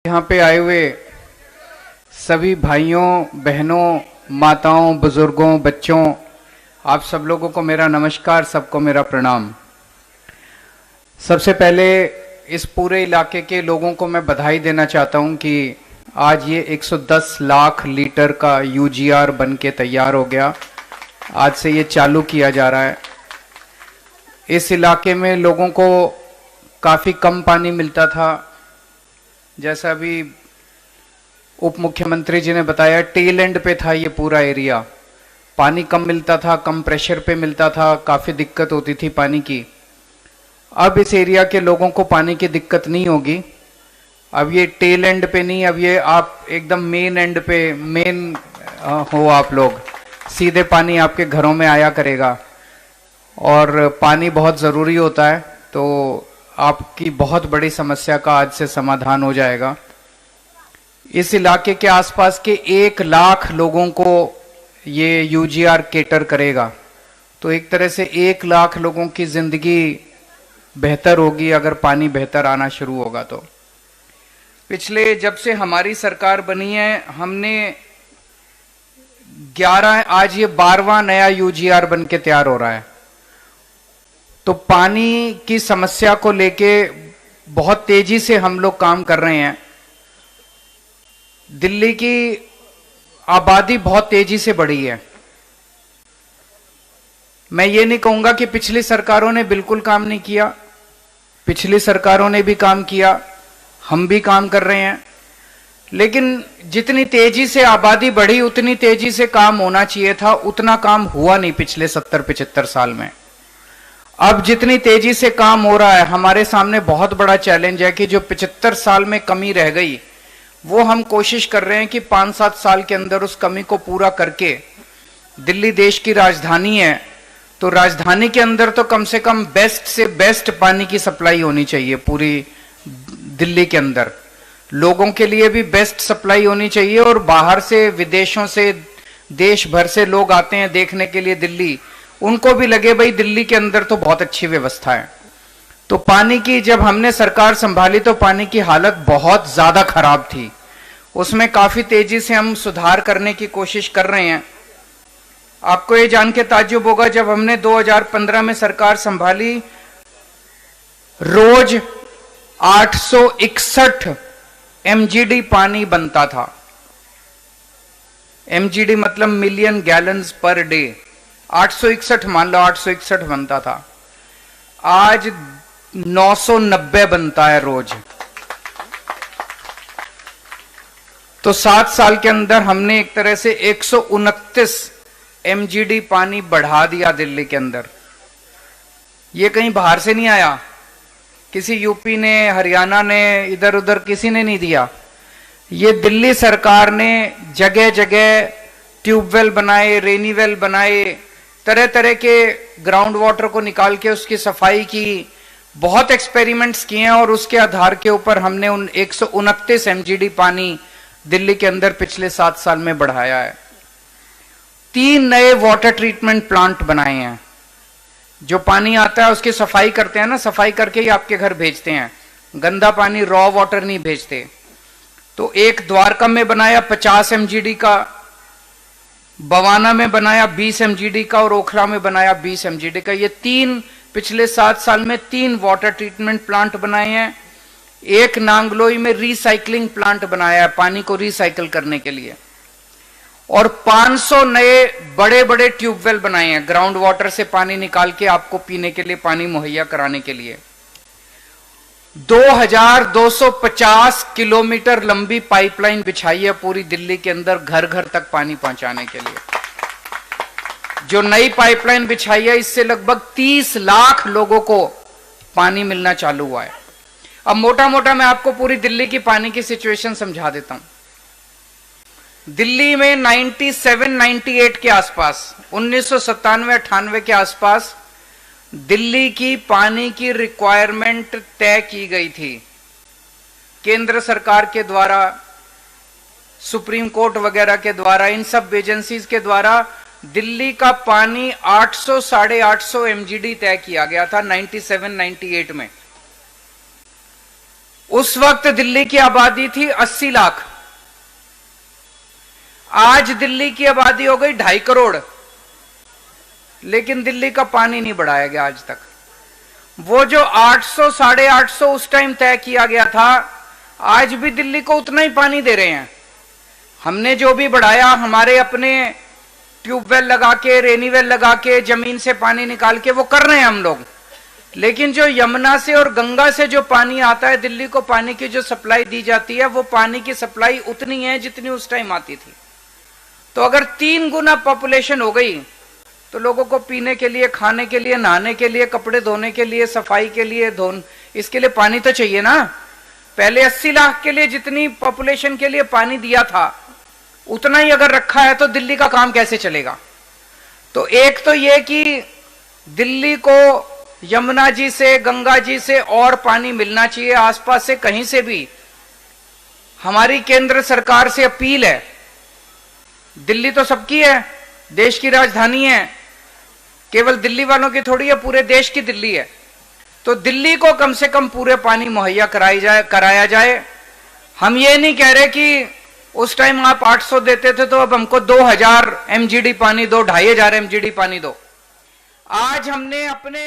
यहाँ पे आए हुए सभी भाइयों, बहनों, माताओं, बुजुर्गों, बच्चों, आप सब लोगों को मेरा नमस्कार, सबको मेरा प्रणाम। सबसे पहले इस पूरे इलाके के लोगों को मैं बधाई देना चाहता हूँ कि आज ये 110 लाख लीटर का यूजीआर बन के तैयार हो गया। आज से ये चालू किया जा रहा है। इस इलाके में लोगों को काफ़ी कम पानी मिलता था। जैसा अभी उप मुख्यमंत्री जी ने बताया, टेल एंड पे था ये पूरा एरिया। पानी कम मिलता था, कम प्रेशर पे मिलता था, काफ़ी दिक्कत होती थी पानी की। अब इस एरिया के लोगों को पानी की दिक्कत नहीं होगी। अब ये टेल एंड पे नहीं, अब ये आप एकदम मेन एंड पे हो आप लोग, सीधे पानी आपके घरों में आया करेगा। और पानी बहुत ज़रूरी होता है, तो आपकी बहुत बड़ी समस्या का आज से समाधान हो जाएगा। इस इलाके के आसपास के 1 लाख लोगों को ये यूजीआर केटर करेगा। तो एक तरह से 1 लाख लोगों की जिंदगी बेहतर होगी अगर पानी बेहतर आना शुरू होगा। तो पिछले जब से हमारी सरकार बनी है, हमने 11, आज ये 12वां नया यूजीआर बन के तैयार हो रहा है। तो पानी की समस्या को लेके बहुत तेजी से हम लोग काम कर रहे हैं। दिल्ली की आबादी बहुत तेजी से बढ़ी है। मैं ये नहीं कहूंगा कि पिछली सरकारों ने बिल्कुल काम नहीं किया, पिछली सरकारों ने भी काम किया, हम भी काम कर रहे हैं। लेकिन जितनी तेजी से आबादी बढ़ी उतनी तेजी से काम होना चाहिए था, उतना काम हुआ नहीं पिछले 70-75 साल में। अब जितनी तेजी से काम हो रहा है, हमारे सामने बहुत बड़ा चैलेंज है कि जो 75 साल में कमी रह गई, वो हम कोशिश कर रहे हैं कि 5-7 साल के अंदर उस कमी को पूरा करके, दिल्ली देश की राजधानी है, तो राजधानी के अंदर तो कम से कम बेस्ट से बेस्ट पानी की सप्लाई होनी चाहिए। पूरी दिल्ली के अंदर लोगों के लिए भी बेस्ट सप्लाई होनी चाहिए, और बाहर से, विदेशों से, देश भर से लोग आते हैं देखने के लिए दिल्ली, उनको भी लगे भाई दिल्ली के अंदर तो बहुत अच्छी व्यवस्था है। तो पानी की जब हमने सरकार संभाली तो पानी की हालत बहुत ज्यादा खराब थी। उसमें काफी तेजी से हम सुधार करने की कोशिश कर रहे हैं। आपको ये जान के ताज्जुब होगा, जब हमने 2015 में सरकार संभाली, रोज 861 एमजीडी पानी बनता था। एमजीडी मतलब मिलियन गैलन्स पर डे। 861 मान लो, 861 बनता था। आज 990 बनता है रोज। तो 7 साल के अंदर हमने एक तरह से 129 एमजीडी पानी बढ़ा दिया दिल्ली के अंदर। ये कहीं बाहर से नहीं आया, किसी यूपी ने, हरियाणा ने, इधर उधर किसी ने नहीं दिया। ये दिल्ली सरकार ने जगह जगह ट्यूबवेल बनाए, रेनीवेल बनाए, तरह तरह के ग्राउंड वाटर को निकाल के उसकी सफाई की, बहुत एक्सपेरिमेंट्स किए हैं, और उसके आधार के ऊपर हमने उन 129 एमजीडी पानी दिल्ली के अंदर पिछले 7 साल में बढ़ाया है। 3 नए वाटर ट्रीटमेंट प्लांट बनाए हैं। जो पानी आता है उसकी सफाई करते हैं ना, सफाई करके ही आपके घर भेजते हैं, गंदा पानी, रॉ वाटर नहीं भेजते। तो एक द्वारका में बनाया 50 एमजीडी का, बवाना में बनाया 20 एमजीडी का, और ओखला में बनाया 20 एमजीडी का। ये 3 पिछले 7 साल में 3 वाटर ट्रीटमेंट प्लांट बनाए हैं। एक नांगलोई में रिसाइकलिंग प्लांट बनाया है पानी को रिसाइकल करने के लिए, और 500 नए बड़े बड़े ट्यूबवेल बनाए हैं ग्राउंड वाटर से पानी निकाल के आपको पीने के लिए पानी मुहैया कराने के लिए। 2250 किलोमीटर लंबी पाइपलाइन बिछाई है पूरी दिल्ली के अंदर, घर घर तक पानी पहुंचाने के लिए। जो नई पाइपलाइन बिछाई है, इससे लगभग 30 लाख लोगों को पानी मिलना चालू हुआ है। अब मोटा मोटा मैं आपको पूरी दिल्ली की पानी की सिचुएशन समझा देता हूं। दिल्ली में 97-98 के आसपास, 1997-98 के आसपास दिल्ली की पानी की रिक्वायरमेंट तय की गई थी केंद्र सरकार के द्वारा, सुप्रीम कोर्ट वगैरह के द्वारा, इन सब एजेंसीज के द्वारा। दिल्ली का पानी 800-850 एमजीडी तय किया गया था 97-98 में। उस वक्त दिल्ली की आबादी थी 80 लाख। आज दिल्ली की आबादी हो गई 2.5 करोड़, लेकिन दिल्ली का पानी नहीं बढ़ाया गया आज तक। वो जो 800 850 उस टाइम तय किया गया था, आज भी दिल्ली को उतना ही पानी दे रहे हैं। हमने जो भी बढ़ाया, हमारे अपने ट्यूबवेल लगा के, रेनीवेल लगा के, जमीन से पानी निकाल के वो कर रहे हैं हम लोग। लेकिन जो यमुना से और गंगा से जो पानी आता है, दिल्ली को पानी की जो सप्लाई दी जाती है, वो पानी की सप्लाई उतनी है जितनी उस टाइम आती थी। तो अगर 3 गुना पॉपुलेशन हो गई तो लोगों को पीने के लिए, खाने के लिए, नहाने के लिए, कपड़े धोने के लिए, सफाई के लिए, इसके लिए पानी तो चाहिए ना। पहले 80 लाख के लिए जितनी पॉपुलेशन के लिए पानी दिया था, उतना ही अगर रखा है तो दिल्ली का काम कैसे चलेगा। तो एक तो यह कि दिल्ली को यमुना जी से, गंगा जी से और पानी मिलना चाहिए, आसपास से कहीं से भी। हमारी केंद्र सरकार से अपील है, दिल्ली तो सबकी है, देश की राजधानी है, केवल दिल्ली वालों की थोड़ी है, पूरे देश की दिल्ली है। तो दिल्ली को कम से कम पूरे पानी मुहैया कराया जाए। हम ये नहीं कह रहे कि उस टाइम आप 800 देते थे तो अब हमको 2000 MGD पानी दो, 2500 MGD पानी दो। आज हमने अपने